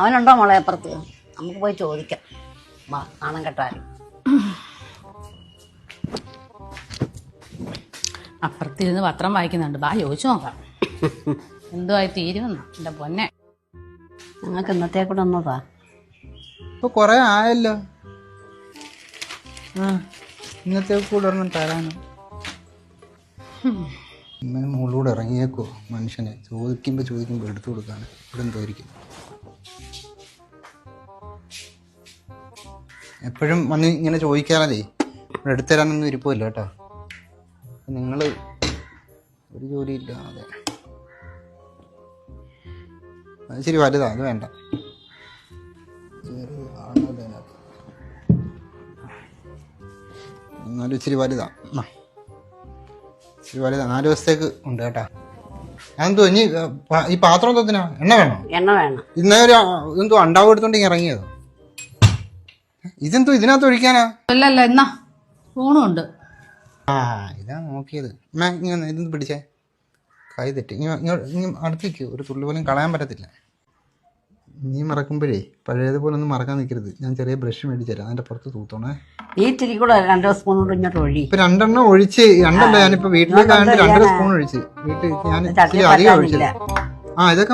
അവനുണ്ടോ മോളെ അപ്പുറത്ത്? നമുക്ക് പോയി ചോദിക്കാം. വാ, നാണം കെട്ടാലും. അപ്പുറത്തിരുന്ന് പത്രം വായിക്കുന്നുണ്ട്. ബാ ചോദിച്ചു നോക്കാം എന്തുമായി തീരുമെന്ന്. എൻ്റെ പൊന്നെ, ഞങ്ങൾക്ക് ഇന്നത്തെ കൂടെ ഒന്നതാ. ഇപ്പൊ കൊറേ ആയല്ലോ. ഇന്നത്തെ കൂടെ ഒരെണ്ണം തരാനോ. ഇങ്ങനെ മുകളിലൂടെ ഇറങ്ങിയേക്കോ മനുഷ്യനെ. ചോദിക്കുമ്പോ എടുത്തു കൊടുക്കാണ്. ഇവിടെ എന്തോരിക്കും എപ്പോഴും വന്ന് ഇങ്ങനെ ചോദിക്കാറേ. ഇവിടെ എടുത്തു തരാനൊന്നും ഇരിപ്പില്ല കേട്ടോ. നിങ്ങൾ ഒരു ജോലിയില്ല. അതെ, അത് ശരി, വലുതാ, അത് വേണ്ട. എന്നാലും ഇച്ചിരി വലുതാ. ഇച്ചിരി വലുതാ, 4 ദിവസത്തേക്ക് ഉണ്ട് കേട്ടാ. അതെന്തോ ഇനി ഈ പാത്രം എന്തിനാ? എണ്ണ വേണോ? എണ്ണ വേണം. ഇന്നൊരു ഇതെന്തോ അണ്ടാവ് എടുത്തോണ്ട് ഇറങ്ങിയതോ? ഇതെന്തോ ഇതിനകത്ത് ഒഴിക്കാനാ? അല്ലല്ല, എന്നാ ഫോണും ഉണ്ട്. ഇതാ നോക്കിയത്. ഇങ്ങനെ ഇതൊന്ന് പിടിച്ചേ. കൈ തെറ്റി. അടുത്തേക്ക് ഒരു തുള്ളി പോലും കളയാൻ പറ്റത്തില്ല. നീ മറക്കുമ്പോഴേ പഴയതുപോലെ ഒന്നും മറക്കാൻ നിൽക്കരുത്. ഞാൻ ചെറിയ ബ്രഷ് മേടിച്ചു തരാം, അതിന്റെ പുറത്ത് തൂത്തോണേ. ഈ ഇത്തിരി കൂടെ 2 സ്പൂൺ കൊണ്ട് ഇങ്ങോട്ട് ഒഴി. ഇപ്പൊ 2 ഒഴിച്ച്. 2 ഞാനിപ്പോ വീട്ടിലേക്കാണ്ട് 2 സ്പൂൺ ഒഴിച്ച്. വീട്ടിൽ ഞാൻ ഇച്ചിരി അധികം ഒഴിച്ചില്ല. ഇതൊക്കെ